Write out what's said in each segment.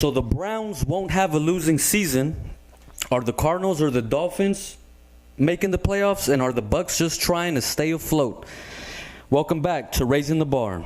So the Browns won't have a losing season. Are the Cardinals or the Dolphins making the playoffs, and are the Bucks just trying to stay afloat? Welcome back to Raising the Bar.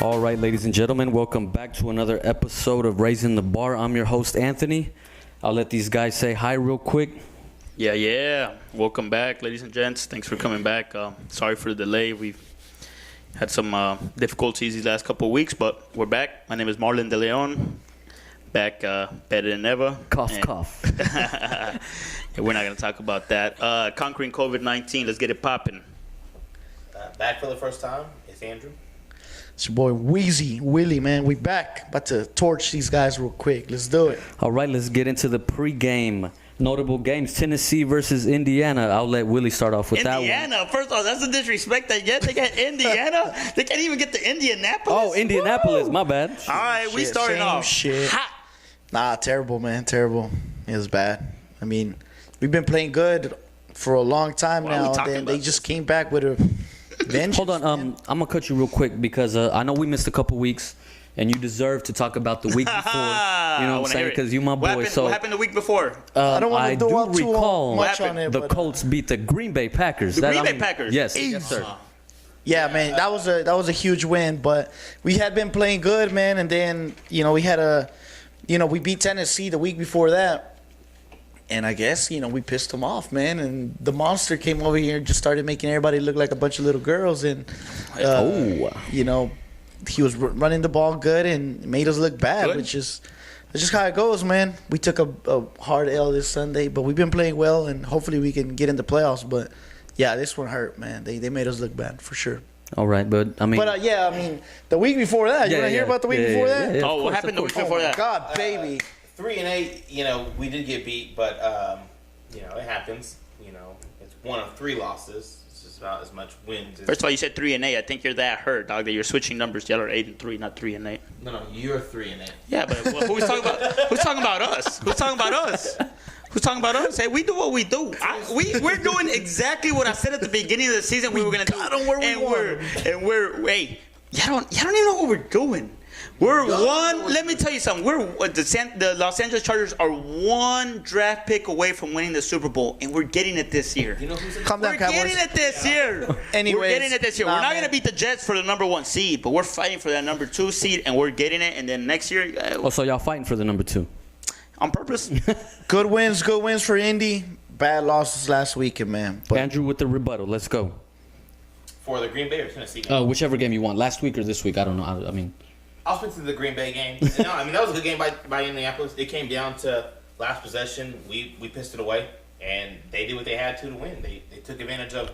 All right, ladies and gentlemen, welcome back to another episode of Raising the Bar. I'm your host, Anthony. I'll let these guys say hi real quick. Yeah. Welcome back, ladies and gents. Thanks for coming back. Sorry for the delay. We've had some difficulties these last couple of weeks, but we're back. My name is Marlon De Leon. Back better than ever. Cough. Yeah, we're not going to talk about that. Conquering COVID-19. Let's get it popping. Back for the first time. It's Andrew. It's your boy Willie, man. We back. About to torch these guys real quick. Let's do it. All right, let's get into the pregame. Notable games, Tennessee versus Indiana. I'll let Willie start off with that one. Indiana, first of all, that's the disrespect they get. They got Indiana. They can't even get to Indianapolis. Oh, Indianapolis. Woo! My bad. All right, we starting off. Hot. Nah, terrible, man. Terrible. It was bad. I mean, we've been playing good for a long time now. And they just came back with a vengeance. Hold on. I'm going to cut you real quick because I know we missed a couple weeks. And you deserve to talk about the week before. You know what I'm saying? Because you my boy. What happened the week before? I don't want to do too recall much on it. The Colts beat the Green Bay Packers. The Green Bay Packers? Yes, sir. Yeah, man, that was a huge win. But we had been playing good, man. And then, we beat Tennessee the week before that. And I guess, we pissed them off, man. And the monster came over here and just started making everybody look like a bunch of little girls. And, he was running the ball good and made us look bad, which is that's just how it goes, man. We took a hard L this Sunday, but we've been playing well, and hopefully we can get into playoffs. But, yeah, this one hurt, man. They made us look bad for sure. All right, but, I mean. But, the week before that, you want to hear about the week before that? Yeah, what happened the week before that? God, baby. 3-8, we did get beat, but, it happens. It's one of three losses. It's just about as much wins. First of all, you said 3-8. I think you're that hurt, dog, that you're switching numbers. Y'all are 8-3, not 3-8. No, you're 3-8. Yeah, but who's talking about? Who's talking about us? Who's talking about us? Who's talking about us? Hey, we do what we do. We're doing exactly what I said at the beginning of the season we were gonna do. Hey, y'all don't even know what we're doing. We're one. Let me tell you something. The Los Angeles Chargers are one draft pick away from winning the Super Bowl, and we're getting it this year. You know who's in Come down, Cowboys. We're getting it this year. Anyways, we're getting it this year. We're not going to beat the Jets for the number 1 seed, but we're fighting for that number 2 seed, and we're getting it. And then next year, So y'all fighting for the number 2 on purpose. Good wins for Indy. Bad losses last weekend, man. But Andrew with the rebuttal. Let's go. For the Green Bay or Tennessee? Whichever game you want. Last week or this week. I don't know. I mean. I'll speak to the Green Bay game. That was a good game by Indianapolis. It came down to last possession. We pissed it away, and they did what they had to win. They took advantage of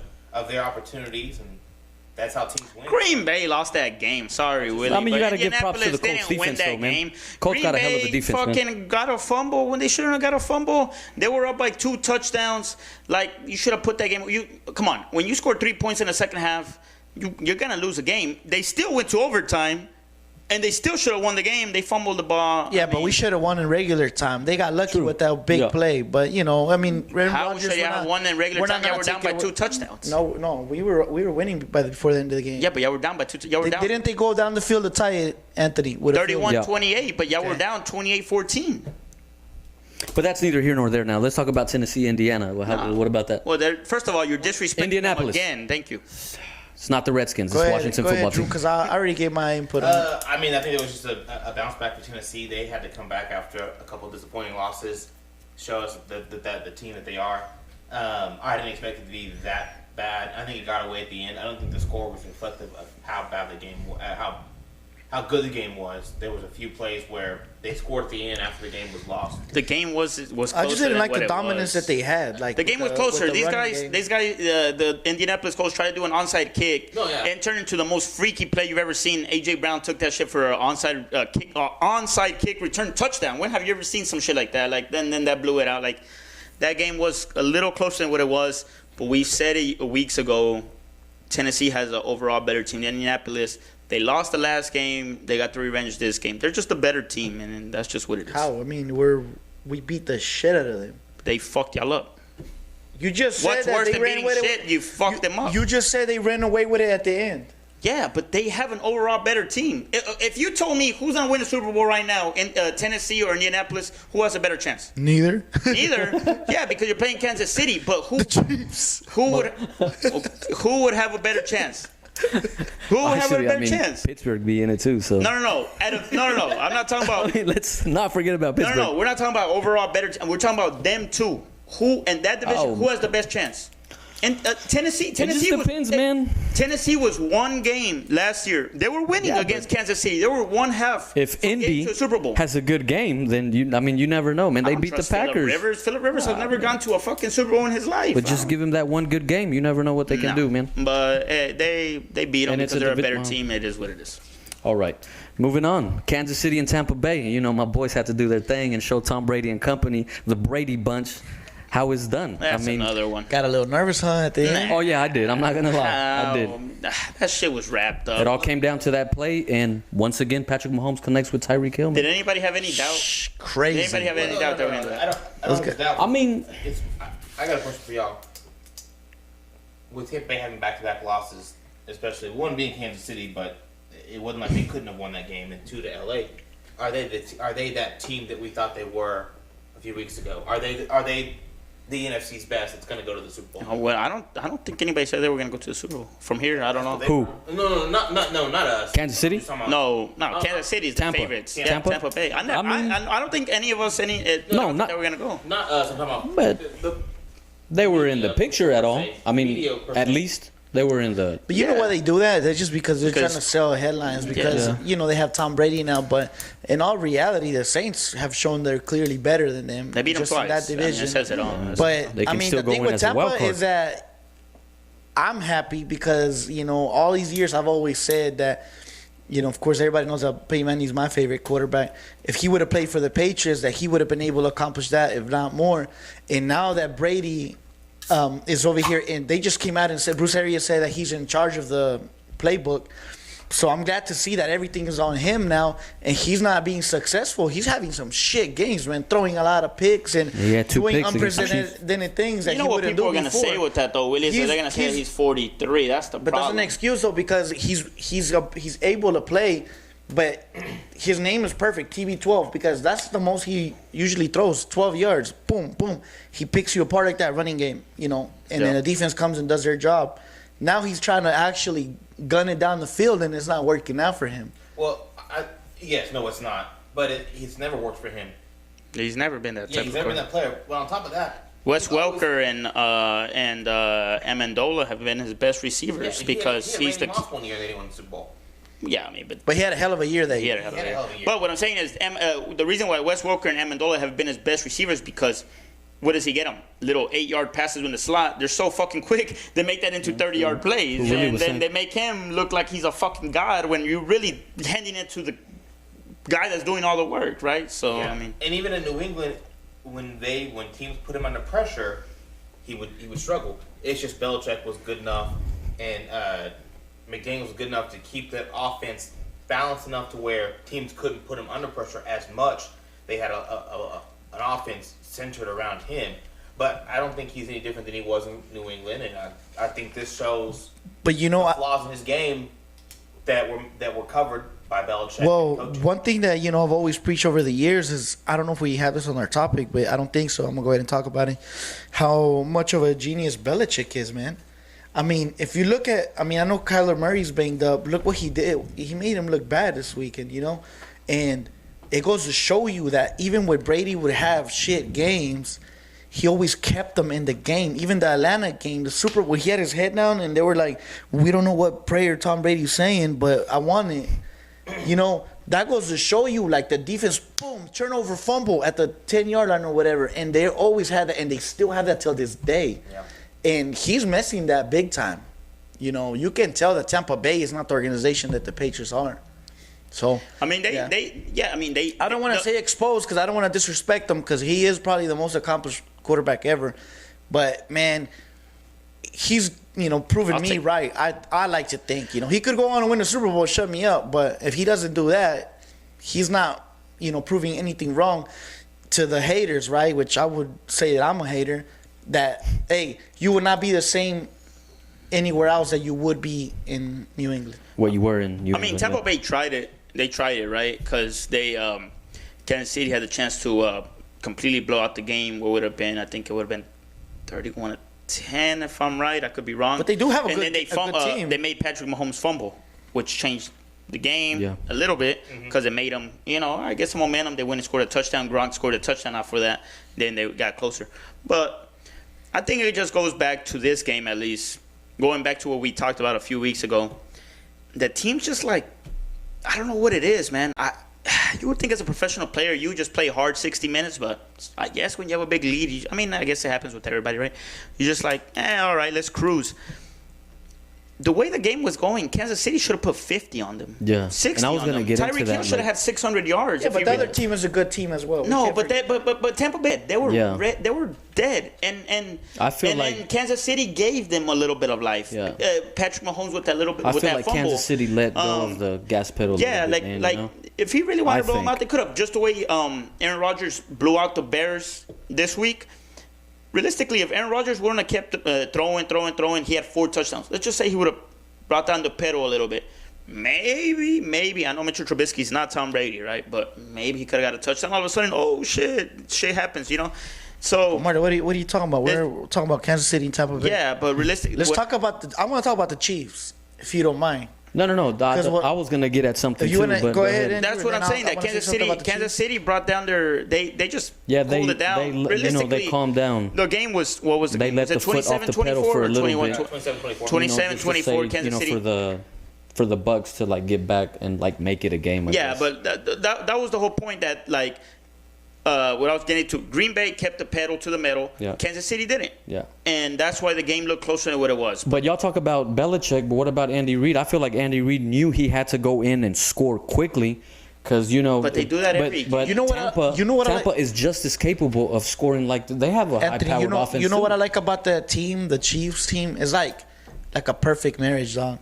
their opportunities, and that's how teams win. Green Bay lost that game. Sorry, Willie. I mean, you got to give props to the Colts defense, though, man. Colts got a hell of a defense, Green Bay fucking got a fumble when they shouldn't have got a fumble. They were up like 2 touchdowns. Like, you should have put that game. Come on. When you score 3 points in the second half, you're going to lose a game. They still went to overtime. And they still should have won the game. They fumbled the ball. Yeah, but we should have won in regular time. They got lucky with that big play. But, how should you have won in regular time? Y'all were down by 2 touchdowns. No, we were winning before the end of the game. Yeah, but y'all were down by 2. Didn't they go down the field to tie it, Anthony? 31-28, but y'all were down 28-14. But that's neither here nor there now. Let's talk about Tennessee, Indiana. What about that? Well, first of all, you're disrespecting Indianapolis them again. Thank you. It's not the Redskins. It's Washington football team. Because I already gave my input on it. I think it was just a bounce back for Tennessee. They had to come back after a couple of disappointing losses, show us the team that they are. I didn't expect it to be that bad. I think it got away at the end. I don't think the score was reflective of how bad the game, how how good the game was. There was a few plays where they scored at the end after the game was lost. The game was closer. I just didn't like than the what it dominance was. that they had. Like The game was with closer. with the These running guys, game. the Indianapolis coach tried to do an onside kick Oh, yeah. and turned into the most freaky play you've ever seen. AJ Brown took that shit for an onside kick return touchdown. When have you ever seen some shit like that? Like then that blew it out. Like that game was a little closer than what it was. But we said it weeks ago. Tennessee has an overall better team than Indianapolis. They lost the last game. They got the revenge this game. They're just a better team, and that's just what it is. How? I mean, we beat the shit out of them. They fucked y'all up. You just said What's that worse they than ran beating with shit? it. You fucked them up. You just said they ran away with it at the end. Yeah, but they have an overall better team. If you told me who's gonna win the Super Bowl right now, in Tennessee or Indianapolis, who has a better chance? Neither. Neither. Yeah, because you're playing Kansas City. But who would have a better chance? Who would have a better chance? Pittsburgh be in it too. So No. No. I'm not talking about. let's not forget about Pittsburgh. No. We're not talking about overall better. We're talking about them two. Who in that division? Who has the best chance? And Tennessee. It just depends, man. Tennessee was one game last year. They were winning against Kansas City. They were one half. If from Indy to a Super Bowl. has a good game, then you never know, man. They beat the Packers. Phillip Rivers has never gone to a fucking Super Bowl in his life. But just give him that one good game. You never know what they can do, man. But they beat them And it's because a they're a better divi- team. It is what it is. All right. Moving on. Kansas City and Tampa Bay. You know, my boys had to do their thing and show Tom Brady and company, the Brady bunch, how it's done. That's another one. Got a little nervous, huh, at the end? Oh, yeah, I did. I'm not going to lie. I did. That shit was wrapped up. It all came down to that play, and once again, Patrick Mahomes connects with Tyreek Hill. Did anybody have any doubt? Crazy. Did anybody have any doubt that we're going to do that? I don't have doubt. I mean, I got a question for y'all. With Tampa Bay having back-to-back losses, especially one being Kansas City, but it wasn't like they couldn't have won that game, and two to LA. Are they that team that we thought they were a few weeks ago? Are they the NFC's best that's going to go to the Super Bowl? Oh, well, I don't think anybody said they were going to go to the Super Bowl. From here, I don't know. Who? No, not us. Kansas City? No, Kansas City's the Tampa. favorites. Tampa? Yeah, Tampa Bay. I don't think any of us No, not- that we're going to go. Not us. I'm talking about But they were in the picture at all. I mean, Media per at se. least they were in the. But you know why they do that? That's just because they're trying to sell headlines. Because Yeah. they have Tom Brady now, but in all reality, the Saints have shown they're clearly better than them. They beat them just twice. in that division. It says it all. But They I can mean, still the go thing in with as a wild Tampa card. is that I'm happy because all these years I've always said that. Of course, everybody knows that Peyton Manning's my favorite quarterback. If he would have played for the Patriots, that he would have been able to accomplish that, if not more. And now that Brady is over here, and they just came out and said, Bruce Arians said that he's in charge of the playbook. So I'm glad to see that everything is on him now, and he's not being successful. He's having some shit games, man, throwing a lot of picks and Yeah, 2 doing picks against the Chiefs. unprecedented things that You know he what wouldn't people do are going to before. say with that, though, Willie? They're going to say he's 43. That's the But that's problem. an excuse though, because he's able to play, but his name is perfect, TB12, because that's the most he usually throws, 12 yards, boom, boom. He picks you apart like that running game, and then the defense comes and does their job. Now he's trying to actually gun it down the field, and it's not working out for him. Well, yes, no, it's not. But it's never worked for him. He's never been that Yeah, type he's of never been player. that player. Well, on top of that, Wes Welker and Amendola have been his best receivers because he's the. Moss 1 year they didn't win the Super Bowl. Yeah, I mean, but But he had a hell of a year that he year. had a hell of He had a hell of a a year. year. But what I'm saying is, the reason why Wes Welker and Amendola have been his best receivers because. What does he get them? Little 8-yard passes in the slot. They're so fucking quick. They make that into 30-yard plays, Willie and was then saying- they make him look like he's a fucking god when you're really handing it to the guy that's doing all the work, right? So Yeah. I mean, And even in New England, when teams put him under pressure, he would struggle. It's just Belichick was good enough, and McDaniels was good enough to keep that offense balanced enough to where teams couldn't put him under pressure as much. They had an offense centered around him. But I don't think he's any different than he was in New England, and I think this shows But flaws in his game that were covered by Belichick. Well, and coaching. one thing that I've always preached over the years is, I don't know if we have this on our topic, but I don't think so. I'm gonna go ahead and talk about it. How much of a genius Belichick is, man. I mean, if you look at, I know Kyler Murray's banged up. Look what he did. He made him look bad this weekend, and it goes to show you that even when Brady would have shit games, he always kept them in the game. Even the Atlanta game, the Super Bowl, he had his head down, and they were like, "We don't know what prayer Tom Brady's saying, but I want it." that goes to show you, like, the defense, boom, turnover, fumble at the 10-yard line or whatever, and they always had that, and they still have that till this day. Yeah. And he's messing that big time. You can tell that Tampa Bay is not the organization that the Patriots are. So I mean, they. I don't want to say exposed because I don't want to disrespect him because he is probably the most accomplished quarterback ever. But man, he's proven me right. I like to think he could go on and win the Super Bowl, shut me up. But if he doesn't do that, he's not proving anything wrong to the haters, right? Which I would say that I'm a hater. That hey, you would not be the same anywhere else that you would be in New England. What you were in New England. I mean, Tampa Bay tried it. They tried it, right? Because they, Kansas City had the chance to completely blow out the game. What would have been? I think it would have been 31-10, if I'm right. I could be wrong. But they do have a and good, then good team. They made Patrick Mahomes fumble, which changed the game a little bit because it made them, I guess, some momentum. They went and scored a touchdown. Gronk scored a touchdown after that. Then they got closer. But I think it just goes back to this game, at least. Going back to what we talked about a few weeks ago. The team's just like, I don't know what it is, man. You would think as a professional player, you just play hard 60 minutes, but I guess when you have a big lead, I guess it happens with everybody, right? You're just like, all right, let's cruise. The way the game was going, Kansas City should have put 50 on them. Yeah. 60 and I was on them. get into Tyreek that. Hill should have had 600 yards. Yeah, but the other team is a good team as well. No, but Tampa Bay, they were they were dead, and I feel and like then Kansas City gave them a little bit of life. Yeah. Patrick Mahomes with that little bit. I with feel that like fumble. Kansas City let go of the gas pedal. Yeah, a little bit, man, if he really wanted to blow them think. out, they could have. Just the way Aaron Rodgers blew out the Bears this week. Realistically, if Aaron Rodgers wouldn't have kept throwing, he had 4 touchdowns. Let's just say he would have brought down the pedal a little bit. Maybe. I know Mitchell Trubisky's not Tom Brady, right? But maybe he could have got a touchdown. All of a sudden, oh, shit happens, So, Marta, what are you talking about? We're talking about Kansas City and Tampa Bay. Yeah, but realistically. I want to talk about the Chiefs, if you don't mind. No. I was gonna get at something you too. wanna But go ahead. And that's what I'm saying. That Kansas City brought down their. They just cooled it down. Realistically, they calmed down. The game was what was the They game? let Was the it foot off the 27-24 pedal for a or little 21? bit. 27-24. 27-24 Kansas City. For the Bucks to get back and make it a game. I guess. But that was the whole point. That what I was getting to, Green Bay kept the pedal to the metal. Yeah. Kansas City didn't. Yeah. And that's why the game looked closer than what it was. But y'all talk about Belichick, but what about Andy Reid? I feel like Andy Reid knew he had to go in and score quickly. Because But they do that every. But You know what Tampa is just as capable of scoring. They have a high-powered offense. You know what I like about that team, the Chiefs team, is like a perfect marriage, dog.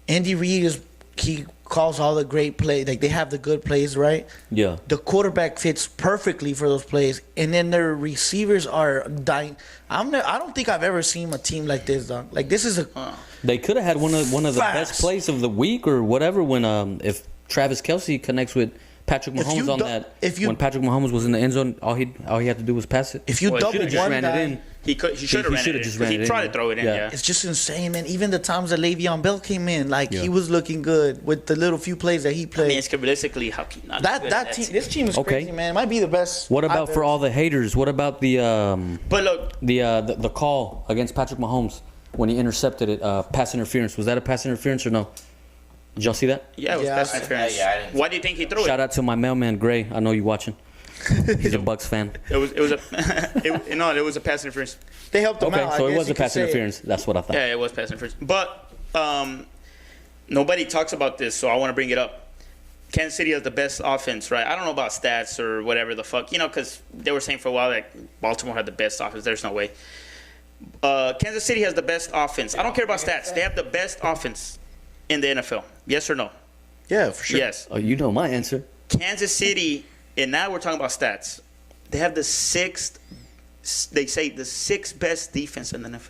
Andy Reid he calls all the great plays. Like, they have the good plays, right? Yeah. The quarterback fits perfectly for those plays, and then their receivers are dying. I don't think I've ever seen a team like this, dog. Like, this is They could have had one of the Fast. best plays of the week or whatever when if Travis Kelce connects with Patrick Mahomes when Patrick Mahomes was in the end zone, all he had to do was pass it. If you double should have just one ran guy, it in. He should have ran it in. He tried to throw it in, yeah. It's just insane, man. Even the times that Le'Veon Bell came in, he was looking good with the little few plays that he played. I mean, it's realistically, how can you not this team is crazy, man. It might be the best. What about for all the haters? What about the But look, the call against Patrick Mahomes when he intercepted it? Pass interference. Was that a pass interference or no? Did y'all see that? yeah, it was pass interference. I didn't. Why do you think he threw it? Shout out to my mailman Gray. I know you watching. He's a Bucks fan. It was a pass interference. They helped him out. Okay, so I it guess was you a could pass say it. interference. That's what I thought. Yeah, it was pass interference. But nobody talks about this, so I want to bring it up. Kansas City has the best offense, right? I don't know about stats or whatever the fuck, because they were saying for a while that Baltimore had the best offense. There's no way. Kansas City has the best offense. I don't care about stats. They have the best offense in the NFL. Yes or no? Yeah, for sure. Yes. Oh, you know my answer. Kansas City, and now we're talking about stats. They have the sixth best defense in the NFL.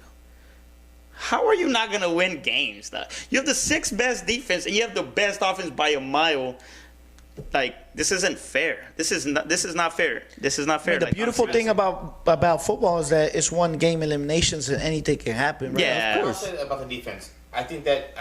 How are you not going to win games? You have the 6th best defense, and you have the best offense by a mile. This isn't fair. This is not fair. This is not fair. The beautiful thing about football is that it's one game eliminations and anything can happen. Right? Yeah, of course. About the defense, I think that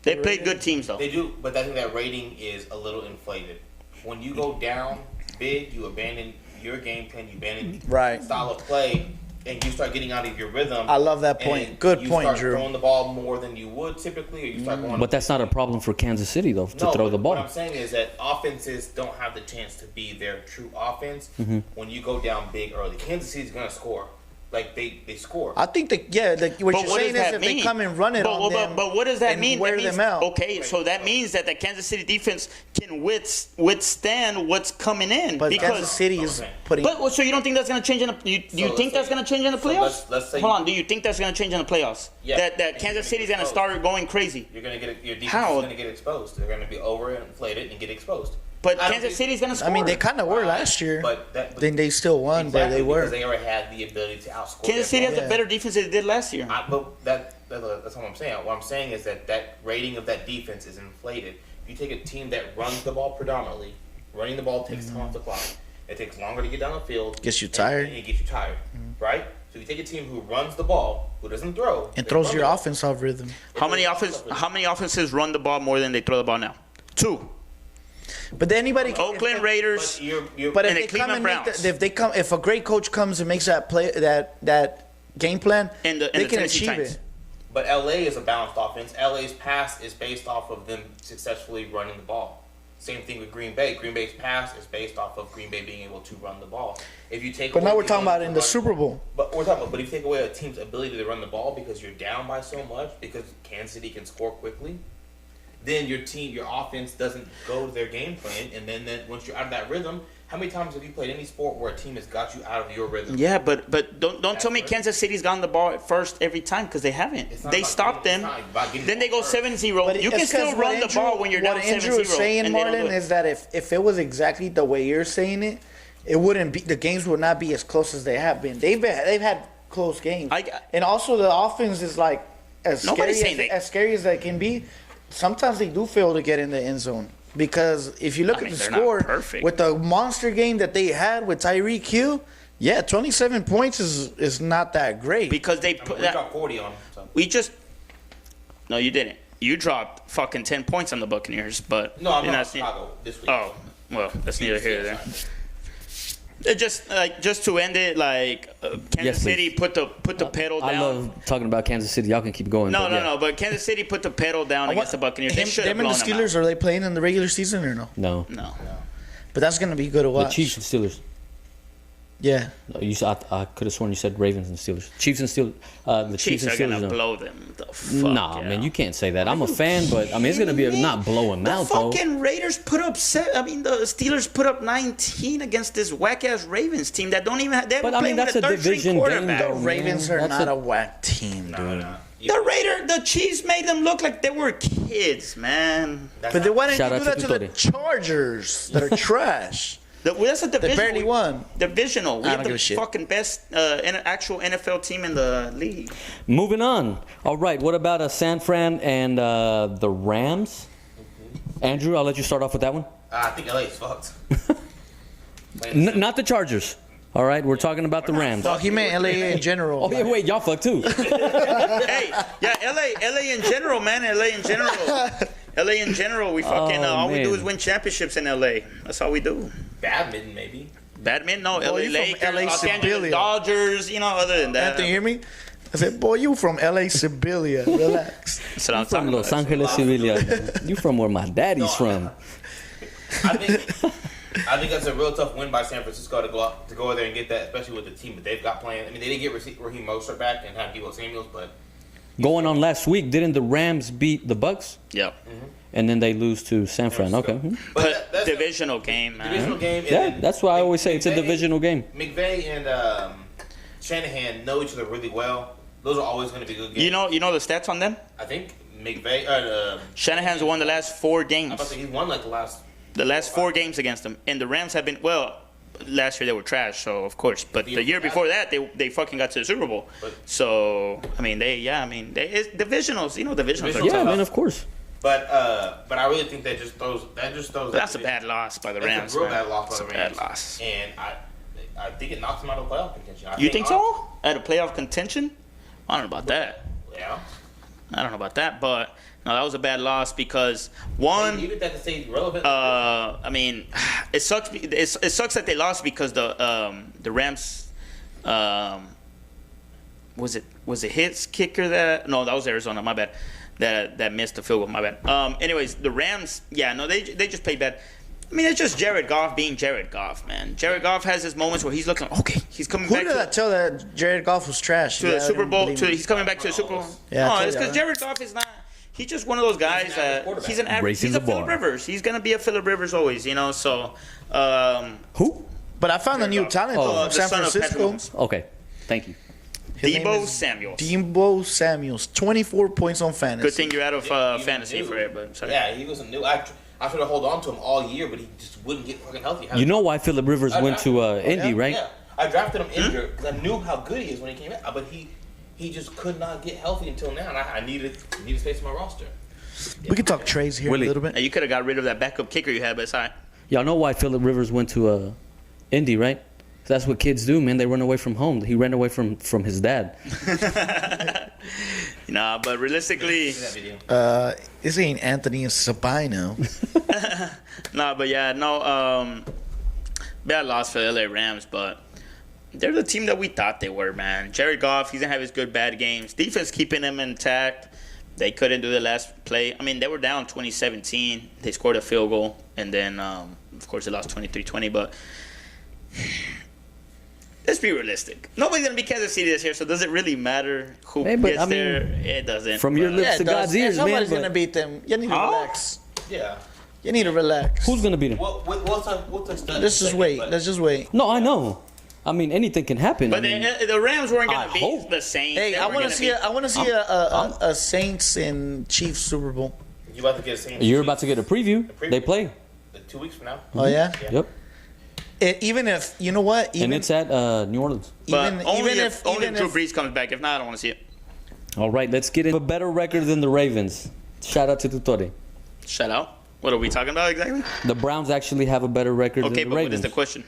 they played good teams though. They do, but I think that rating is a little inflated. When you go down big, you abandon your game plan, you abandon Right. style of play. and you start getting out of your rhythm. I love that point. and Good you point, start Drew. throwing the ball more than you would typically, or you start going. But that's not a problem for Kansas City, though, to throw the ball. What I'm saying is that offenses don't have the chance to be their true offense when you go down big early. Kansas City's going to score. Like, they score. I think what But you're what saying does is that if mean? they come and run it on them, but what does that and mean? wear That means, them out. Okay, so that means that the Kansas City defense can withstand what's coming in. But because Kansas City is Okay. putting. But so you don't think that's going to change in the? You So think that's let's say- going to change in the so playoffs? let's say- Hold on. Do you think that's going to change in the playoffs? Yeah. That Kansas City's going to start going crazy. You're going to get your defense How? is going to get exposed. They're going to be overinflated and get exposed. But I don't Kansas think- City's going to score. I mean, they kind of were last year. But Then they still won, but they were. because they already had the ability to outscore. Kansas their City has opponent. a better defense than they did last year. But that's what I'm saying. What I'm saying is that rating of that defense is inflated. If you take a team that runs the ball predominantly, running the ball takes time off the clock. It takes longer to get down the field. Gets you tired. And it gets you tired, right? So you take a team who runs the ball, who doesn't throw, And they throws run your the ball. offense off rhythm. How many offenses run the ball more than they throw the ball now? 2. But anybody. Oakland Raiders. But you're But and if the they come and Cleveland make Browns. if a great coach comes and makes that play, that game plan, And the they can Tennessee achieve Titans. it. But LA is a balanced offense. LA's pass is based off of them successfully running the ball. Same thing with Green Bay. Green Bay's pass is based off of Green Bay being able to run the ball. If you take But now away we're talking ability about to in the run- Super Bowl. But we're talking about, but if you take away a team's ability to run the ball because you're down by so much, because Kansas City can score quickly, then your offense doesn't go to their game plan, and then once you're out of that rhythm, how many times have you played any sport where a team has got you out of your rhythm? Yeah, but don't tell me right. Kansas City's gotten the ball at first every time because they haven't. It's not They about stopped getting- them. it's not about getting Then the they go ball first. 7-0. But You can it's 'cause still what run the Andrew- ball when you're down What 7-0. Andrew is saying, and they don't do Marlon, it. is that if it was exactly the way you're saying it, it wouldn't be. The games would not be as close as they have been. They've had close games, and also the offense is like as Nobody's scary saying as scary as they can be. Sometimes they do fail to get in the end zone. Because if you look I mean, at the they're not score perfect. with the monster game that they had with Tyreek Hill, yeah, 27 points is not that great. because they I mean, put we that. dropped 40 on them. So. We just. No, you didn't. You dropped fucking 10 points on the Buccaneers, but No, I'm you're not not- Chicago this week. Oh, well, that's neither here nor there. Sorry. It just to end it, Kansas Yes, City please. put the pedal down. I love talking about Kansas City. Y'all can keep going. No, but no, yeah. no. But Kansas City put the pedal down against the Buccaneers. They should have Them and blown the them Steelers, are they playing in the regular season or no? No. out. No. But that's going to be good to The watch. Chiefs and Steelers. Yeah. No, I could have sworn you said Ravens and Steelers. Chiefs and Steelers. The Chiefs Chiefs and are Steelers. gonna no. blow them the fuck Nah, out. man, you can't say that. I'm a fan, but I mean, it's gonna be not blow him The out though. fucking Raiders put up the Steelers put up 19 against this whack ass Ravens team that don't even have. They But, were I mean, playing that's with a a third string division game, quarterback. The though. Ravens man, are that's not a- a whack team, dude. The Chiefs made them look like they were kids, man. But then why didn't Shout you out do that to to the Tutore. Chargers that are trash? That's a They division. barely won. Divisional. We I have don't the give a shit. fucking best actual NFL team in the league. Moving on. All right, what about San Fran and the Rams? Andrew, I'll let you start off with that one. I think LA is fucked. Not the Chargers. All right, we're talking about the Rams. Oh, he meant LA in general. Oh yeah, wait, y'all fuck too. Hey, yeah, LA in general, man. LA in general. LA in general, we fucking all we do man. is win championships in LA. That's all we do. Badminton, maybe. Badminton, no. LA you from Lakers, LA Los Angeles Sibilia. Dodgers. Other than that. Anthony, hear me? I said, boy, you from LA Sibilia. Relax. That's what I'm From talking Los about. Angeles, Sevilla. You from where my daddy's from? I think that's a real tough win by San Francisco to go out there and get that, especially with the team that they've got playing. I mean, they didn't get Raheem Mostert back and have Deebo Samuels, but Going on last week, didn't the Rams beat the Bucks? Yep. And then they lose to San Fran. Okay. Mhm. But that's divisional game, man. divisional game. and Yeah, then that's why I always say it's a McVay- divisional game. McVay and Shanahan know each other really well. Those are always going to be good games. You know the stats on them? I think McVay. Shanahan's won the last 4 I'm games. about to say he won like the last. The last 4 games against them, and the Rams have been last year they were trash, so of course. But the year before that, they fucking got to the Super Bowl. But- So I mean, it's divisionals. Divisionals are Divisionals. Yeah, tough. man, of course. But I really think that just throws. But that's a bad loss by the That's Rams. a real man. bad loss by It's the a Rams. bad loss. And I think it knocks them out of playoff contention. You think so? At a playoff contention? I don't know about that. Yeah. I don't know about that, but no, that was a bad loss because You one. did that to stay relevant. I mean, it sucks. It sucks that they lost because the Rams was it his kicker that? No, that was Arizona. My bad. That missed the field goal. My bad. Anyways, the Rams. Yeah, no, they just played bad. I mean, it's just Jared Goff being Jared Goff, man. Jared Goff has his moments where he's looking, okay, he's coming Who back did I tell that Jared Goff was trash? to the Super Bowl. He's coming back to the Super Bowl. Yeah, no, I it's told because you. Jared Goff is not. He's just one of those guys that he's an average. Raising He's a the Phillip bar. Rivers. He's gonna be a Phillip Rivers always, you know. So, Who? But I found a new talent though, the from San son of Patrick Francisco. Mahomes. Okay, thank you. His name Debo is Samuels. Debo Samuels, 24 points on fantasy. Good thing you're out of fantasy for it, but sorry. Yeah, he wasn't new. I tried to hold on to him all year, but he just wouldn't get fucking healthy. You know why Phillip Rivers went to Indy, right? Yeah, I drafted him injured because I knew how good he is when he came in, but he just could not get healthy until now, and I needed space in my roster. We can talk trades here Willie. a little bit. Hey, you could have got rid of that backup kicker you had, but it's all right. Y'all know why Phillip Rivers went to Indy, right? That's what kids do, man. They run away from home. He ran away from his dad. Nah, but realistically, See that video? This ain't Anthony Sabino. nah, but yeah, no. Bad loss for the LA Rams, but they're the team that we thought they were, man. Jared Goff, he's gonna have his good bad games. Defense keeping him intact. They couldn't do the last play. I mean, they were down 2017. They scored a field goal, and then of course they lost 23-20. But let's be realistic. Nobody's gonna be Kansas City this year, so does it really matter who Hey, but gets I mean, there? It doesn't. from your But- lips Yeah, to it does. God's ears, man. Somebody's but gonna beat them. You need to Huh? relax. Yeah. You need to relax. Who's gonna beat him? We'll touch that. Let's just wait. Let's just wait. No, I know. I mean, anything can happen. But I mean, the Rams weren't I gonna be hope. the same. Hey, I want to see. I want to see a Saints and Chiefs Super Bowl. You about to get the same? you're about to get a preview. They play. 2 weeks from now. Oh yeah. Yep. Even if you know what, even And it's at New Orleans. But even only even if if Drew Brees comes back. If not, I don't want to see it. All right, let's get in. A better record than the Ravens. Shout out to Tutore. Shut out. What are we talking about exactly? The Browns actually have a better record Okay, than but the what is Ravens. the question?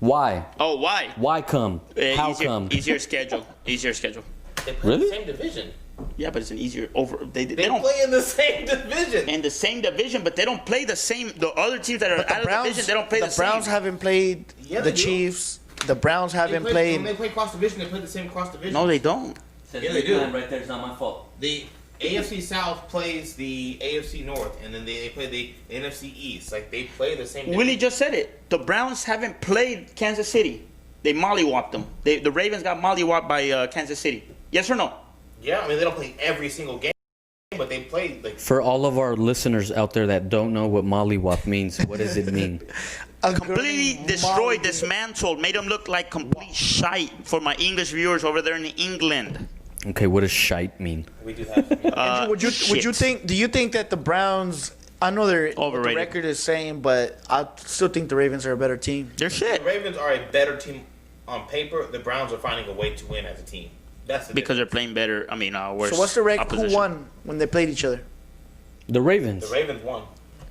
Why? Oh, why? Why come? How easier, come? Easier schedule. Easier schedule. They play Really? the same division. Yeah, but it's an easier over. They They don't play in the same division. in the same division, but they don't play the same. The other teams that are but out the of the Browns, division, they don't play the, the Browns same. haven't played Yeah, the they do. Chiefs. The Browns haven't When played. they play cross division, they play the same cross division. No, they don't. Yeah, they do. Right there is not my fault. The AFC South plays the AFC North, and then they play the NFC East. Like, they play the same. Willie just said it. The Browns haven't played Kansas City. They mollywopped them. The Ravens got mollywopped by Kansas City. Yes or no? Yeah, I mean, they don't play every single game, but they play, like, For all of our listeners out there that don't know what mollywop means, what does it mean? Completely destroyed, dismantled, made them look like complete shite for my English viewers over there in England. Okay, what does shite mean? we do have. Andrew, would you shit. think? Do you think that the Browns? I know they're what the Overrated. record is saying, but I still think the Ravens are a better team. They're The shit. Ravens are a better team on paper. The Browns are finding a way to win as a team. That's the Because they're playing better. I mean, worse. So what's the record? Who opposition. won when they played each other? The Ravens. The Ravens won.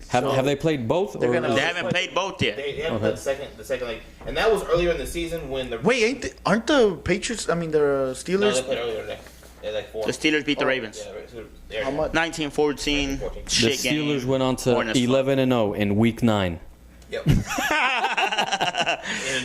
Have they played both? They're or- gonna- They haven't played both yet. They haven't Okay. played the second leg, and that was earlier in the season when the Wait, aren't the Patriots? I mean, the no, Steelers. they played earlier today. They're like 4. The Steelers beat the Ravens. Yeah, right, so there How you go. much? 19-14. 14. the Shit Steelers game. went on to Boring as fuck. 11-0 in Week 9. Yep. In a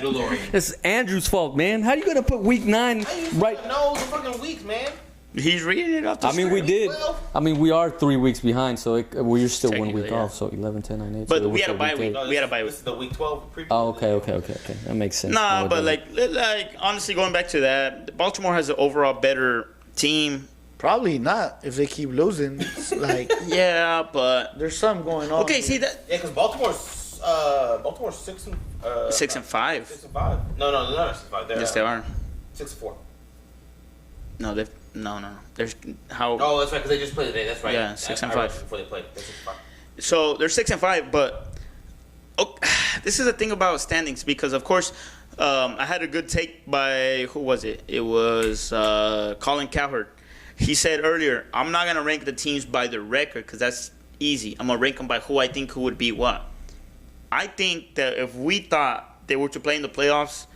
DeLorean. It's Andrew's fault, man. How you gonna put Week 9 right? No, the fucking weeks, man. He's reading it off the I mean, we screen. did. I mean, we are 3 weeks behind, so we're still 1 week Technically, yeah. off. So 11, 10, 9, 8. But so we we're had a still bye week week. eight. No, We had a bye This is the week 12 preview. Oh, okay. That makes sense. Nah, No, it but doesn't. like honestly, going back to that, Baltimore has an overall better team. Probably not if they keep losing. It's like Yeah, but there's something going on. okay. See that Yeah, because Baltimore's 6 and 6 and 5. 6 and 5. No, they're not 6 and 5. They're Yes, they are. 6 and 4. No, they no. There's how. Oh, that's right, because they just played today. That's right. Yeah, 6 and I read 5. before they played. They're 6 and 5. So they're 6 and 5, but this is the thing about standings because of course I had a good take by who was it? It was Colin Cowherd. He said earlier, I'm not gonna rank the teams by their record because that's easy. I'm gonna rank them by who I think who would be what. I think that if we thought they were to play in the playoffs,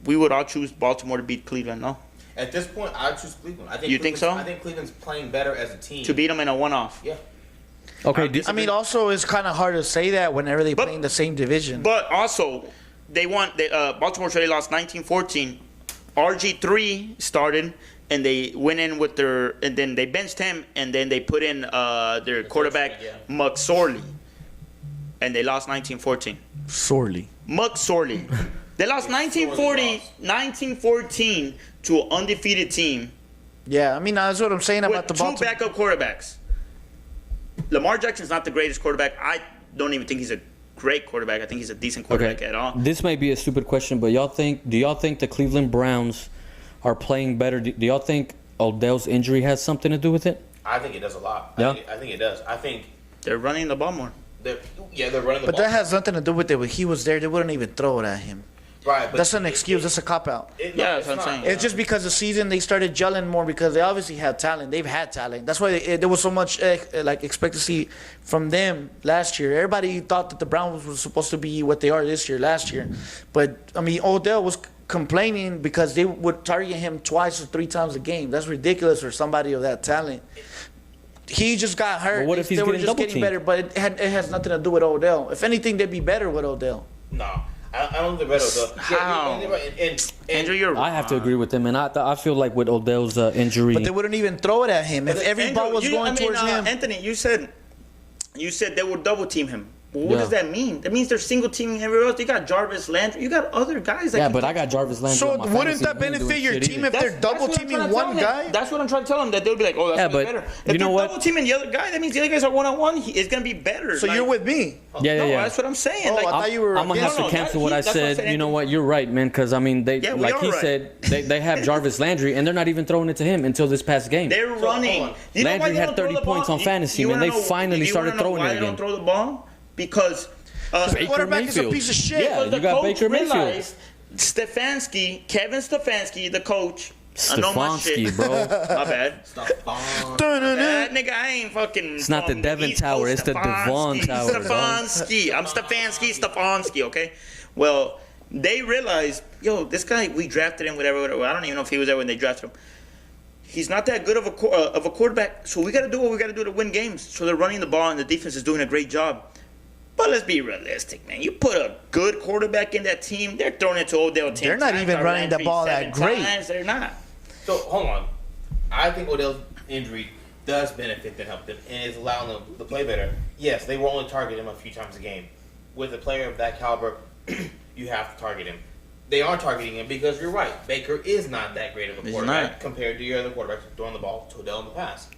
we would all choose Baltimore to beat Cleveland. No, At this point, I choose Cleveland. I think You think so? I think Cleveland's playing better as a team. to beat them in a one-off. Yeah. Okay, I mean, also it's kind of hard to say that whenever they But- play in the same division. But also, they won. Baltimore already lost 19-14 RG3 started, and they went in with and then they benched him, and then they put in their quarterback, McSorley. And they lost 19-14. Sorely. McSorley. They lost 1914 to an undefeated team. Yeah, I mean, that's what I'm saying about the With two Baltimore. backup quarterbacks. Lamar Jackson's not the greatest quarterback. I don't even think he's a great quarterback. I think he's a decent quarterback at all. This may be a stupid question, but do y'all think the Cleveland Browns are playing better? Do y'all think Odell's injury has something to do with it? I think it does a lot. Yeah? I think it does. I think They're running the ball more. they're running the But ball. that has nothing to do with it. When he was there, they wouldn't even throw it at him. Right, but That's an excuse. That's a cop-out. Yeah, that's what I'm saying. It's just because the season they started gelling more because they obviously have talent. They've had talent. That's why there was so much like expectancy from them last year. Everybody thought that the Browns were supposed to be what they are last year. But I mean, Odell was complaining because they would target him twice or three times a game. That's ridiculous for somebody of that talent. He just got hurt. But what if he's they were getting just double-teamed? better, but it has nothing to do with Odell. If anything, they'd be better with Odell. No, I don't think they're better. How? And Andrew, you're I have to agree with him, and I feel like with Odell's injury, But they wouldn't even throw it at him. If every ball was going towards him. Anthony, you said they would double team him. Well, what Yeah. does that mean? That means they're single teaming everywhere else. You got Jarvis Landry. You got other guys. That yeah, can but I got Jarvis Landry. So on my wouldn't fantasy, that and he ain't benefit doing your shit team either. if they're double what I'm teaming trying to one tell guy? him. That's what I'm trying to tell them. That they'll be like, oh, that's Yeah, way but better. you If know they're what? double teaming the other guy, that means the other guys are one-on-one. It's gonna be better. So Like, you're with me. Yeah, No, yeah. that's what I'm saying. Oh, Like, I thought you were. I'm gonna have No, to no, cancel that- what I that's what I'm said. saying. You know what? You're right, man. Because I mean, Yeah, we like are he right. said, they have Jarvis Landry, and they're not even throwing it to him until this past game. they're running. hold on. You know why Landry they had don't throw 30 the ball? points on fantasy, You man. wanna They finally you started wanna know throwing why it they don't again. throw the ball? Because Baker quarterback is a Mayfield. piece of shit. Yeah, the you got coach Baker Mayfield. realized Kevin Stefanski, the coach. I know my Stefanski, shit. bro. My bad. Stephon. That nigga, I ain't fucking. It's not the from Devon East Tower, Coast. it's the Devon Tower, dog. Stefanski. I'm Stefanski, okay? Well, they realized, yo, this guy, we drafted him, whatever. I don't even know if he was there when they drafted him. He's not that good of a quarterback, so we got to do what we got to do to win games. So they're running the ball, and the defense is doing a great job. But let's be realistic, man. You put a good quarterback in that team, they're throwing it to Odell 10 They're not times, even or running the Landry ball that 7 great. times. They're not. So hold on, I think Odell's injury does benefit them, help them, and is allowing them to play better. Yes, they will only target him a few times a game. With a player of that caliber, you have to target him. They are targeting him because you're right. Baker is not that great of a He's quarterback not. compared to your other quarterbacks throwing the ball to Odell in the past.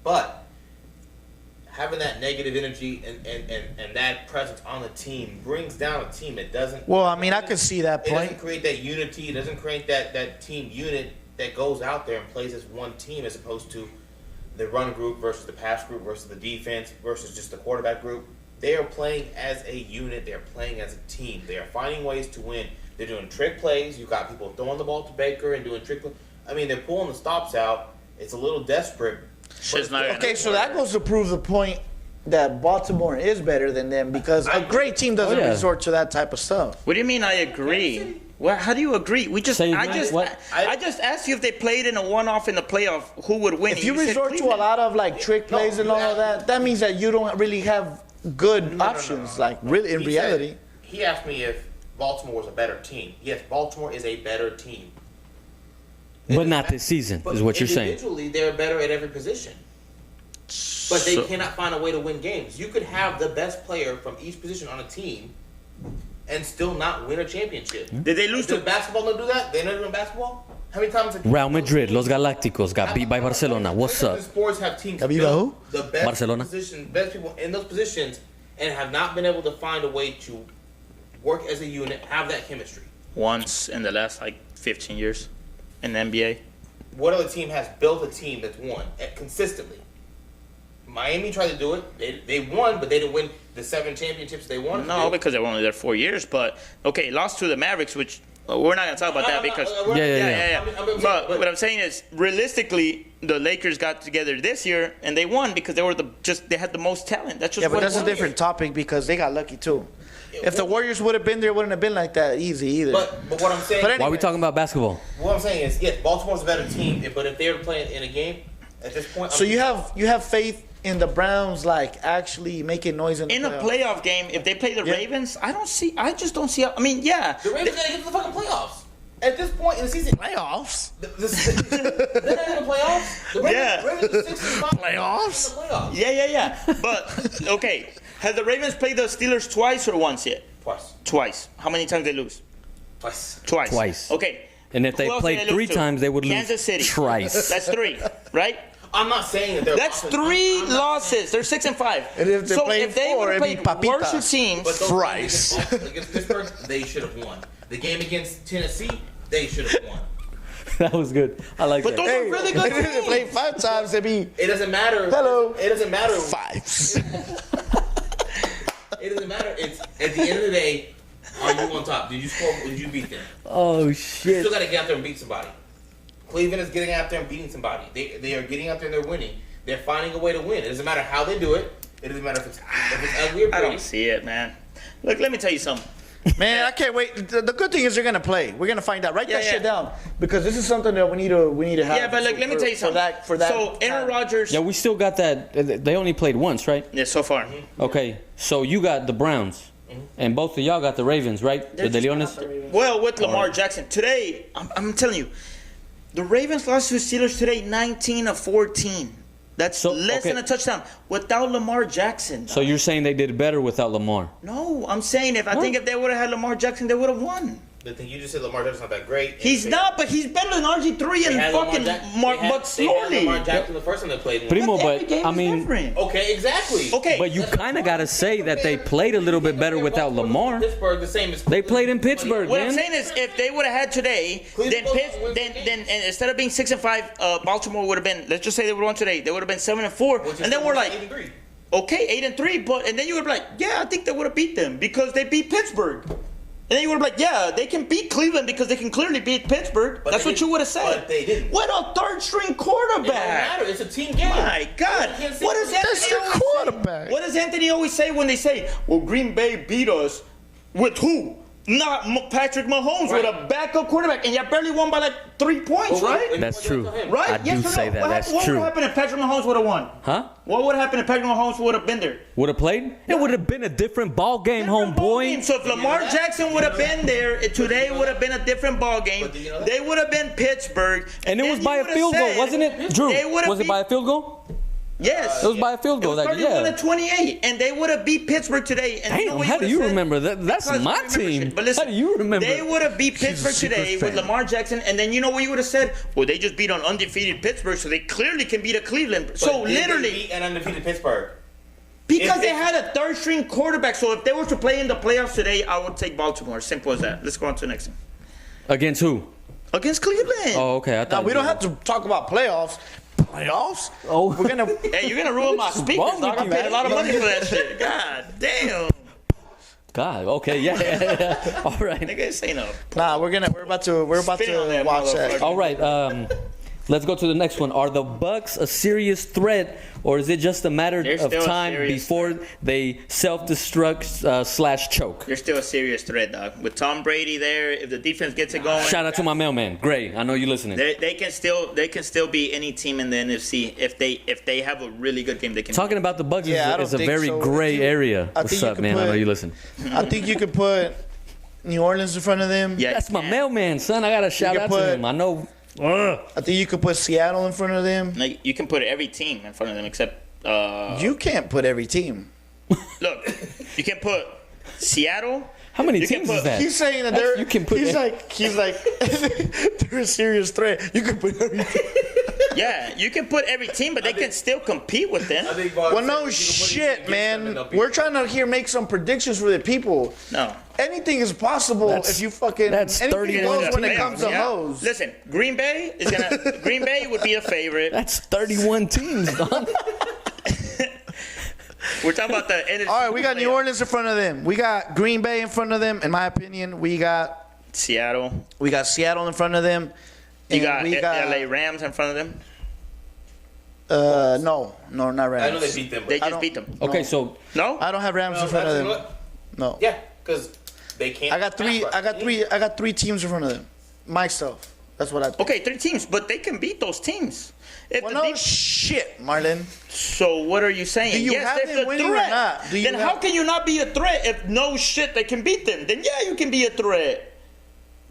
But having that negative energy and that presence on the team brings down a team. It doesn't. Well, I mean, I could see that It point. doesn't create that unity. It doesn't create that team unit that goes out there and plays as one team as opposed to the run group versus the pass group versus the defense versus just the quarterback group. They are playing as a unit. They are playing as a team. They are finding ways to win. They're doing trick plays. You've got people throwing the ball to Baker and doing trick plays. I mean, they're pulling the stops out. It's a little desperate. Shit's not gonna Okay, so that goes to prove the point that Baltimore is better than them because a great team doesn't yeah. resort to that type of stuff. What do you mean I agree? Well, how do you agree? I just asked you if they played in a one-off in the playoff, who would win? If you said resort to a Cleveland. lot of like trick plays and all of that, that means that you don't really have good options. Like really, in He reality. said- he asked me if Baltimore was a better team. Yes, Baltimore is a better team. But not this season, But is what you're saying. individually, they're better at every position. But they So- cannot find a way to win games. You could have the best player from each position on a team and still not win a championship. Did they lose Does to? basketball not do that? They never win basketball? How many times have Real Madrid, Los Galacticos got beat by Barcelona. What's how many up? sports have teams Have you built who? the best Barcelona. best people in those positions and have not been able to find a way to work as a unit, have that chemistry? Once in the last 15 years in the NBA. What other team has built a team that's won consistently? Miami tried to do it. They won, but they didn't win the 7 championships they wanted. No, because they were only there 4 years. But okay, lost to the Mavericks, which we're not gonna talk about that because. Yeah. But what I'm saying is, realistically, the Lakers got together this year and they won because they were they had the most talent. That's just Yeah, but what that's it a was. different topic because they got lucky too. If the Warriors would have been there, it wouldn't have been like that easy either. But what I'm saying, But Why are we talking about basketball? what I'm saying is, yes, Baltimore's a better team, but if they were playing in a game at this point, So you have faith in the Browns like actually making noise in the In a playoffs? playoff game, if they play the Yeah. Ravens, I just don't see. I mean, yeah, the Ravens gotta get to the fucking playoffs. At this point in the season, Playoffs. they're not in the playoffs. The Ravens are 6-5. Playoffs? In the playoffs. Yeah. But, okay. Has the Ravens played the Steelers twice or once yet? Twice. How many times they lose? Twice. Okay. And if they Who else played did they 3 lose to? times, they would lose Kansas City. twice. That's 3, right? I'm not saying that they're That's losses. 3 I'm not losses. They're 6-5. And if they so played if they 4, would have it'd be played worse papitas. teams, But those Thrice. games against Pittsburgh, they should have won. The game against Tennessee, they should have won. That was good. I like but that. those are really good If they teams. play 5 times, it'd be It doesn't matter. Hello. It doesn't matter. 5s. It doesn't matter. It's at the end of the day, are you on top? Did you score? Did you beat them? Oh, You shit. still got to get out there and beat somebody. Cleveland is getting out there and beating somebody. They are getting out there and they're winning. They're finding a way to win. It doesn't matter how they do it. It doesn't matter if it's ugly or I pretty. don't see it, man. Look, let me tell you something. Man, I can't wait. The good thing is they're gonna play. We're gonna find out. Write that Yeah. shit down because this is something that we need to have. Yeah, but look, let me tell you something. For that. So Aaron Rodgers. Yeah, we still got that. They only played once, right? Yeah, so far. Okay, so you got the Browns, and both of y'all got the Ravens, right? The Leones. Well, with Lamar Jackson today, I'm telling you, the Ravens lost to the Steelers today, 19-14. That's So, less okay. than a touchdown without Lamar Jackson. So you're saying they did better without Lamar? No, I'm saying I think if they would have had Lamar Jackson, they would have won. The thing you just said, Lamar Jackson's not that great. He's not, but he's better than RG3 and fucking Mark Buck They had slowly. Lamar Jackson the first time they played. Primo, Every but game I is mean, different. Okay, exactly. Okay, but you kind of got to say that they played a little bit better without Lamar. Pittsburgh, the same as They played in Pittsburgh, what I'm man. saying is, if they would have had today, then and instead of being 6-5, Baltimore would have been. Let's just say they would have won today. They would have been 7-4, and then we're like, okay, 8-3. But and then you would be like, yeah, I think they would have beat them because they beat Pittsburgh. And then you would have been like, yeah, they can beat Cleveland because they can clearly beat Pittsburgh. But That's they what you didn't. would have said. But they didn't. What a third-string It doesn't quarterback. matter. It's a team game. My God. You can't say What does that. That's Anthony the always quarterback. say? What does Anthony always say when they say, well, Green Bay beat us with who? Not Patrick Mahomes Right. with a backup quarterback. And you barely won by like 3 points, But right? what- That's true. Right? I do Yes or say no? that. That's what true. would have happened if Patrick Mahomes would have won? Huh? What would have happened if Patrick Mahomes would have been there? Would have played? It would have been a different ball game, Different ball homeboy. game. So if Lamar that? Jackson would have been there, today would have been a different ball game. But do you know that? They would have been Pittsburgh. And it was you by a would've field goal, said wasn't it? Drew, they would've was it beat- by a field goal? Yes. It was by a field It goal. was Like, 31-28, and they would have beat Pittsburgh today. And you know Damn, what how do would've you said? remember that? That's Because my I remember team. shit. But listen, How do you remember? They would have beat Pittsburgh super today with fan. Lamar Jackson, and then you know what you would have said? Well, they just beat an undefeated Pittsburgh, so they clearly can beat a Cleveland. But So did they literally, beat an undefeated Pittsburgh. because if they they- had a third-string quarterback. So if they were to play in the playoffs today, I would take Baltimore. Simple as that. Let's go on to the next one. Against who? Against Cleveland. Oh, okay. I Now thought we don't have to talk about playoffs. Playoffs? Oh. We're gonna. Hey, you're gonna ruin my speakers, wrong dog. I with you, paid a lot of money for that shit. God damn. God. Okay. Yeah. All right. Nigga, say no. Nah, we're about to Spin on that watch that. motherfucker. All right. Let's go to the next one. Are the Bucks a serious threat, or is it just a matter They're of still a time serious before they self-destruct / choke? They're still a serious threat, dog. With Tom Brady there, if the defense gets it going, Shout out to my mailman, Gray. I know you're listening. they can still be any team in the NFC if they have a really good game. They can. Talking about the Bucks Yeah, I don't is a think very so. gray area. I What's think you up, could man? I know put- you listen. I think you could put New Orleans in front of them. Yeah, That's my yeah. mailman, son. I gotta shout can out to put- him. I know. I think you could put Seattle in front of them. Like, you can put every team in front of them except. You can't put every team. Look, you can put Seattle. How many You can teams put- is that? He's saying that That's- they're. you can put he's it- like they're a serious threat. You can put every team. Yeah, you can put every team, but they can still compete with them. Well, no shit, man. We're trying to here make some predictions for the people. No. Anything is possible That's- if you fucking. that's anything 31 goes when it teams. comes to Yeah. hoes. Listen, Green Bay would be a favorite. That's 31 teams, dog. We're talking about the NFC. All right, we got New playoff. Orleans in front of them. We got Green Bay in front of them. In my opinion, we got Seattle. Seattle in front of them. You And got we LA Rams in front of them. No, not Rams. I know they beat them. They But just beat them. Okay, so No? I don't have Rams in front of you know them. what? No. Yeah, because they can't. I got three. I got three teams in front of them. Myself. That's what I think. Okay, 3 teams, but they can beat those teams. If Well, the no def- shit, Marlon. so what are you saying? Do you yes, have they're them the winning or threat. not? Do you Then how have- can you not be a threat if no shit they can beat them? Then yeah, you can be a threat.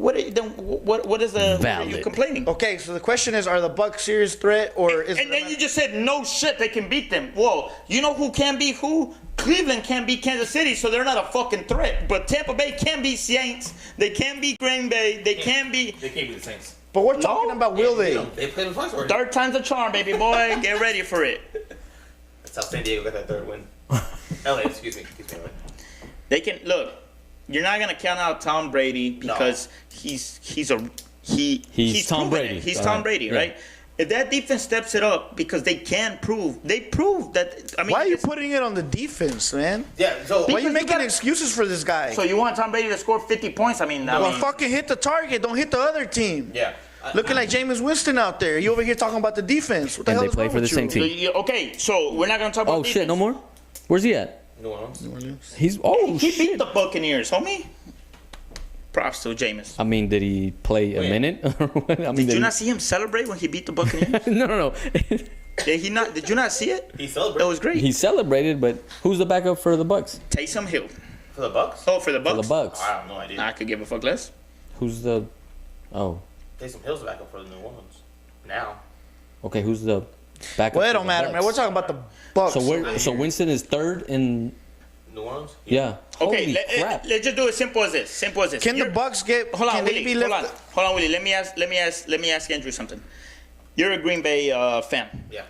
What is the? What are you Valid. complaining? Okay, so the question is, are the Bucks serious threat or is? And then you just said no shit. They can beat them. Whoa, you know who can beat who? Cleveland can beat Kansas City, so they're not a fucking threat. But Tampa Bay can beat Saints. They can beat Green Bay. They can't beat the Saints. But we're talking about will they? They played them twice already. Third time's a charm, baby boy. Get ready for it. That's how San Diego got that third win. LA, excuse me. They can look. You're not gonna count out Tom Brady because he's Tom proven Brady. He's All Tom right. Brady, Yeah. right? If that defense steps it up because they prove that. I mean, Why are you putting it on the defense, man? Yeah, so Why are you Because making gotta- excuses for this guy? So you want Tom Brady to score 50 points? I mean, Well, fucking hit the target. Don't hit the other team. yeah. Looking like Jameis Winston out there. You over here talking about the defense. What the And hell they is play wrong for the with same you? team. Okay, so we're not gonna talk about. Oh shit, no defense. more. Where's he at? New Orleans. He's He shit. beat the Buccaneers, homie. Props to Jameis. I mean, did he play a Wait. minute? I mean, Did you not see him celebrate when he beat the Buccaneers? No. Did he not? Did you not see it? He That celebrated was great. He celebrated, but who's the backup for the Bucks? Taysom Hill. for the Bucks. Oh, for the For Bucks. the Bucks. I have no idea. I could give a fuck less. Who's the? Oh, Taysom Hill's back up for the New Orleans now. okay. Who's the backup? Well, it for don't the matter, Bucks? man. We're talking about the Bucks. So Winston is third in. New Orleans. Yeah. Okay, Holy crap. let's just do it simple as this. Simple as this. Can the You're- Bucks get? Hold on, Can they Willie. be Hold on, left? hold on, Willie. Let me ask Andrew something. You're a Green Bay fan. Yeah.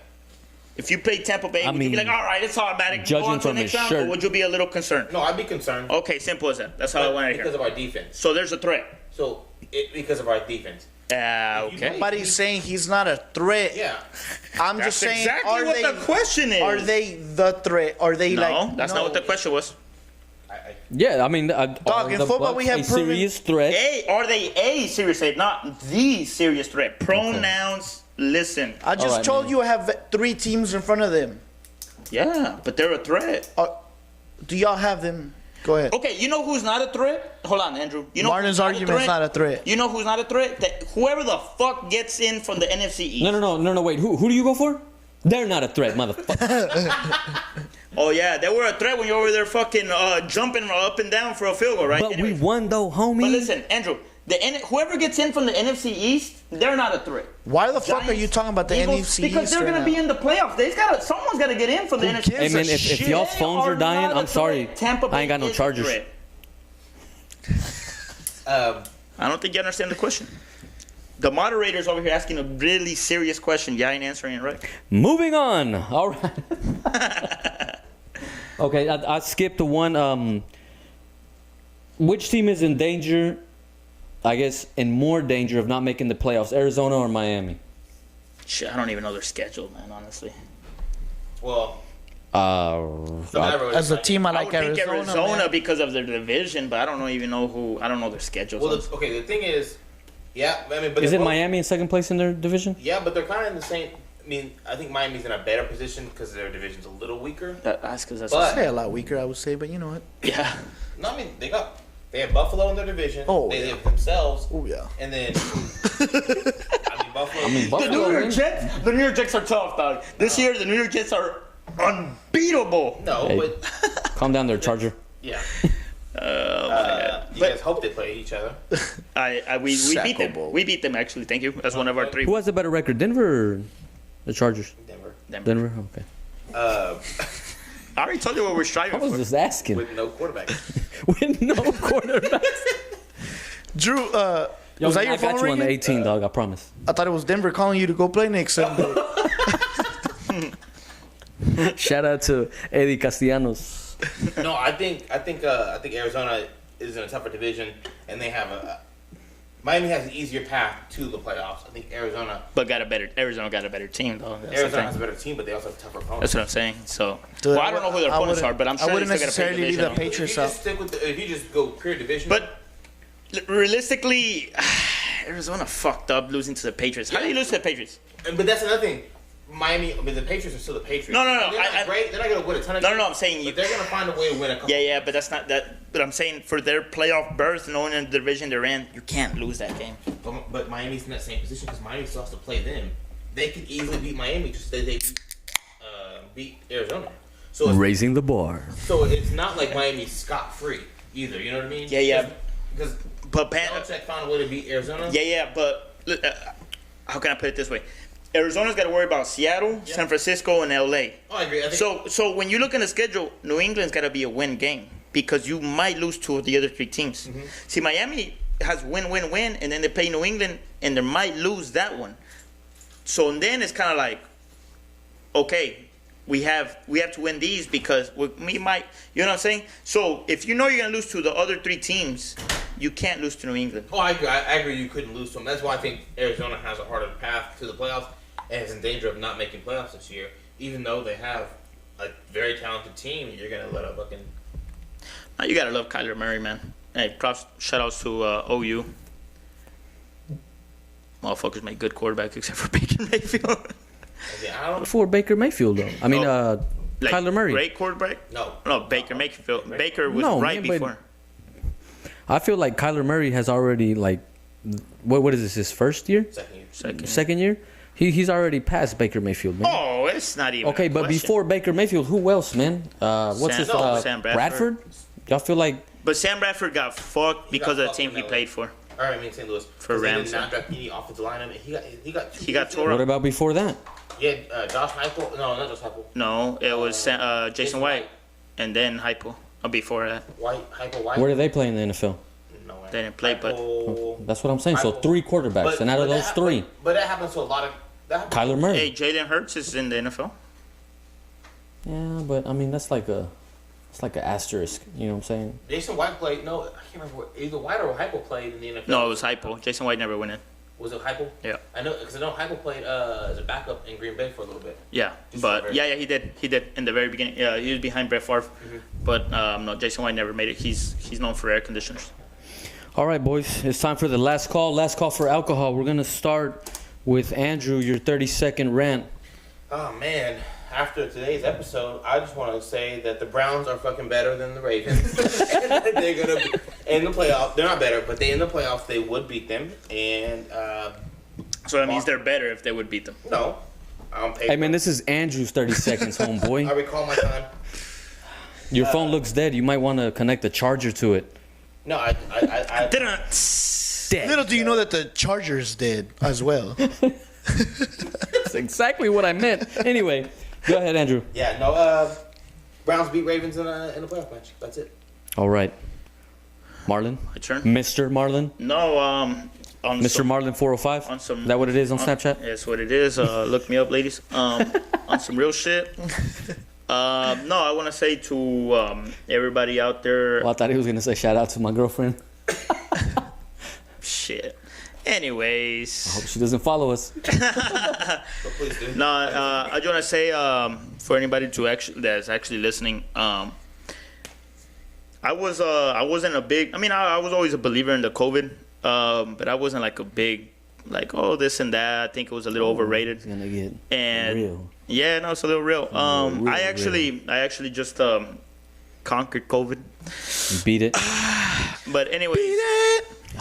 If you play Tampa Bay, would you mean, be like, all right, it's automatic. judging Go on to the from next his round, or shirt. would you be a little concerned? No, I'd be concerned. Okay, simple as that. That's all I but wanted to because hear. of our defense. So there's a threat. So because of our defense. Okay. Nobody's saying he's not a threat. Yeah. I'm That's just saying, exactly are what they? the question is. Are they the threat? Are they No, like? that's not what the question was. Yeah, I mean, Dog, are in the football Bucks we have a proven- serious threat. Are they a serious threat, not the serious threat? Pronouns. Listen. I just Alright, told man. you I have 3 teams in front of them. Yeah, but they're a threat. Do y'all have them? Go ahead. Okay, you know who's not a threat? Hold on, Andrew. You know Martin's who's not argument's not a threat. You know who's not a threat? That whoever the fuck gets in from the NFC East. No. Wait, who do you go for? They're not a threat, motherfucker. Oh yeah, they were a threat when you were over there fucking jumping up and down for a field goal, right? But we Anyways. won though, homie. But listen, Andrew, whoever gets in from the NFC East, they're not a threat. Why the fuck are Giants, you talking about the Eagles, NFC because East they're right gonna be now? in the playoffs. Someone's gotta get in from the NFC. gives Hey a man, if shit. y'all's phones They are dying, not a I'm sorry. threat. Tampa Bay I ain't got no is a chargers. threat. I don't think you understand the question. The moderator's over here asking a really serious question. You ain't answering it right. Moving on. All right. Okay, I skipped the one. Which team is in danger? I guess in more danger of not making the playoffs, Arizona or Miami? Shit, I don't even know their schedule, man. Honestly, Well, As a team, I I like would think Arizona. Arizona man. because of their division, but I don't even know who. I don't know their schedules. well, okay. The thing is, yeah. I mean, but is they're it both- Miami in second place in their division? Yeah, but they're kind of in the same. I mean, I think Miami's in a better position because their division's a little weaker. That's because that's But- Say a lot weaker, I would say, but you know what? yeah. No, I mean they have Buffalo in their division. Oh, they yeah. have themselves, Oh yeah. and then I mean Buffalo. I mean, The Buffalo New York wins. Jets. The New York Jets are tough, dog. This year, the New York Jets are unbeatable. No, Hey. but Calm down there, Charger. yeah. You But- guys hope they play each other. We beat Sacco them. Bowl. We beat them actually. Thank you. That's one of our 3. Who has a better record, Denver or the Chargers? Denver. Denver. Okay. I already told you what we're I striving was for. just asking. With no quarterback. With no quarterback. Drew, Yo, was that I your got phone you on the ringing? 18, dog. I promise. I thought it was Denver calling you to go play next Sunday. Shout out to Eddie Castellanos. No, I think Arizona is in a tougher division, and they have Miami has an easier path to the playoffs. I think Arizona But Arizona got a better team, though. That's the has thing. a better team, but they also have tougher opponents. That's what I'm saying. So, Dude, well, I don't know who their opponents are, but I'm sure I wouldn't they still got to play necessarily leave the division. Patriots if you out. just stick with if you just go pure division, But realistically, Arizona fucked up losing to the Patriots. How do you lose to the Patriots? but that's another thing. Miami, I mean, the Patriots are still the Patriots. No. They're not great. They're not going to win a ton of games. No, I'm saying But they're going to find a way to win a couple. Yeah, but that's not that. But I'm saying for their playoff berth, knowing in the division they're in, you can't lose that game. But Miami's in that same position because Miami still has to play them. They could easily beat Miami just as they beat Arizona. So Raising the bar. it's not like Miami's scot free either. You know what I mean? Yeah. Because But Belichick found a way to beat Arizona. yeah, but how can I put it this way? Arizona's got to worry about Seattle, San Francisco, and LA. Oh, I agree. I think So when you look in the schedule, New England's got to be a win game because you might lose two of the other three teams. See, Miami has win, and then they play New England, and they might lose that one. So then it's kind of like, okay, we have to win these because we might, you know what I'm saying? So if you know you're gonna lose to the other three teams, you can't lose to New England. Oh, I agree. I agree. You couldn't lose to them. That's why I think Arizona has a harder path to the playoffs and is in danger of not making playoffs this year. Even though they have a very talented team, you're gonna let a fucking. Now, you gotta love Kyler Murray, man. Hey, props, shout-outs to OU. Motherfuckers make good quarterbacks except for Baker Mayfield. I don't. Before Baker Mayfield, though. I mean, Kyler Murray. Great quarterback? No, Baker Mayfield. Baker was No, right man, but- before. I feel like Kyler Murray has already, like, what is this, his first year? Second year? He's already passed Baker Mayfield, man. Oh, it's not even Okay, a but question. before Baker Mayfield, who else, man? What's his Sam Bradford. Bradford? Y'all feel like But Sam Bradford got fucked because of the team he played for. All right, I mean St. Louis. For Rams. They did not draft any offensive lineman. He got tore what about before that? Yeah, Josh Heupel. No, not Josh Heupel. No, it was Jason White, and then Hypo before that. Heupel. Where do they play in the NFL? No way. They didn't play, but That's what I'm saying. So 3 quarterbacks, and out of those 3, But that happens to a lot of. Kyler Murray. hey, Jalen Hurts is in the NFL. Yeah, but I mean that's like a asterisk. You know what I'm saying? Jason White played. No, I can't remember. Either White or Heupel played in the NFL. No, it was Hypo. Jason White never went in. Was it Heupel? Yeah. I know because I know Heupel played as a backup in Green Bay for a little bit. Yeah, Just but for- yeah, he did in the very beginning. Yeah, he was behind Brett Favre, but no, Jason White never made it. He's known for air conditioners. All right, boys. It's time for the last call. Last call for alcohol. We're gonna start with Andrew. Your 30-second rant. Oh man! After today's episode, I just want to say that the Browns are fucking better than the Ravens. They're gonna be in the playoffs. They're not better, but in the playoffs they would beat them. And So that means they're better if they would beat them. no, on paper. Hey, man, this is Andrew's 30 seconds, I homeboy. recall my time. Your phone looks dead. You might want to connect the charger to it. No, I Dead. Little do you know that the Chargers did as well. That's exactly what I meant. Anyway, go ahead, Andrew. yeah, no. Browns beat Ravens in a playoff match. That's it. All right. Marlon? My turn. Mr. Marlon? No, on Mr. some- Marlon 405? on some- Is that what it is on Snapchat? That's what it is. Look me up, ladies. On some real shit. No, I want to say to everybody out there. Well, I thought he was going to say shout out to my girlfriend. Shit. I Anyways, hope she doesn't follow us. So please do. no, I just want to say for anybody that's actually listening, I wasn't a big. I mean, I was always a believer in the COVID, but I wasn't like a big this and that. I think it was a little overrated. It's going to get And real. yeah, no, it's a little real. Real, I actually just conquered COVID. Beat it. But anyways,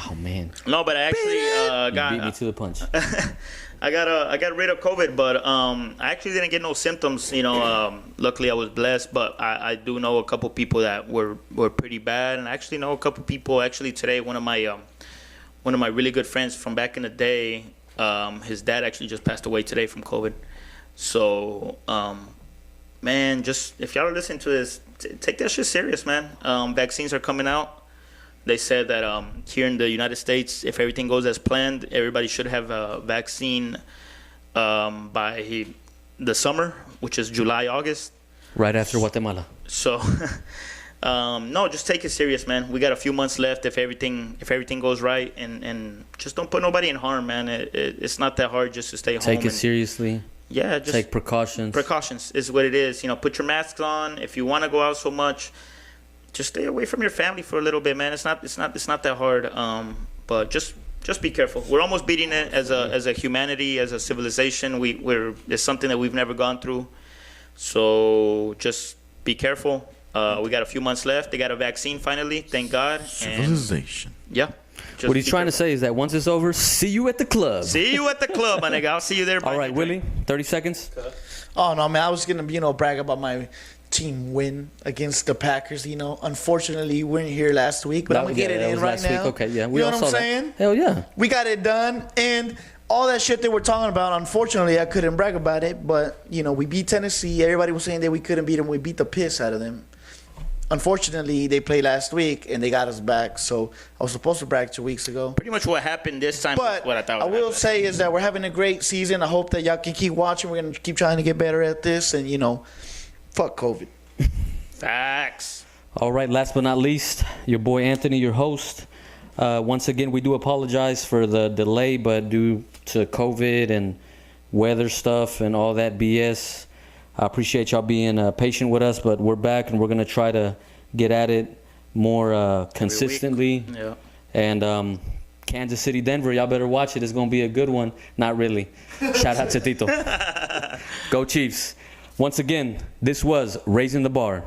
Oh, man. no, but I actually You beat me to the punch. I got rid of COVID, but I actually didn't get no symptoms. You know, luckily I was blessed, but I do know a couple people that were pretty bad, and I actually know a couple people. Actually, today one of my really good friends from back in the day, his dad actually just passed away today from COVID. So, man, just if y'all are listening to this, take that shit serious, man. Vaccines are coming out. They said that here in the United States, if everything goes as planned, everybody should have a vaccine by the summer, which is July, August. Right after Guatemala. So, no, just take it serious, man. We got a few months left if everything goes right, and just don't put nobody in harm, man. It's not that hard just to stay home. Take it seriously. Yeah, just Take precautions. precautions is what it is. You know, put your masks on. If you want to go out so much, just stay away from your family for a little bit, man. It's not that hard. But just be careful. We're almost beating it as a humanity, as a civilization. It's something that we've never gone through. So just be careful. We got a few months left. They got a vaccine finally, thank God. Civilization. Yeah. Just What he's be trying to careful. say is that once it's over, see you at the club. See you at the club, my nigga. I'll see you there. All right, Willie, 30 seconds. Oh no, man! I was gonna brag about my team win against the Packers. You know, unfortunately, you weren't here last week, but I'm gonna get it in right now. Okay, yeah, you know all what saw I'm that. saying? Hell yeah. We got it done, and all that shit they were talking about. Unfortunately, I couldn't brag about it, but you know, we beat Tennessee. Everybody was saying that we couldn't beat them. We beat the piss out of them. Unfortunately, they played last week and they got us back. So I was supposed to brag 2 weeks ago. Pretty much what happened this time But is what I thought. I would will happen. say is that we're having a great season. I hope that y'all can keep watching. We're gonna keep trying to get better at this, and you know, fuck COVID. Facts. All right, last but not least, your boy Anthony, your host. Once again, we do apologize for the delay, but due to COVID and weather stuff and all that BS, I appreciate y'all being patient with us, but we're back and we're going to try to get at it more consistently. Yeah. And Kansas City, Denver, y'all better watch it. It's going to be a good one. Not really. Shout out to Tito. Go Chiefs. Once again, this was Raising the Bar.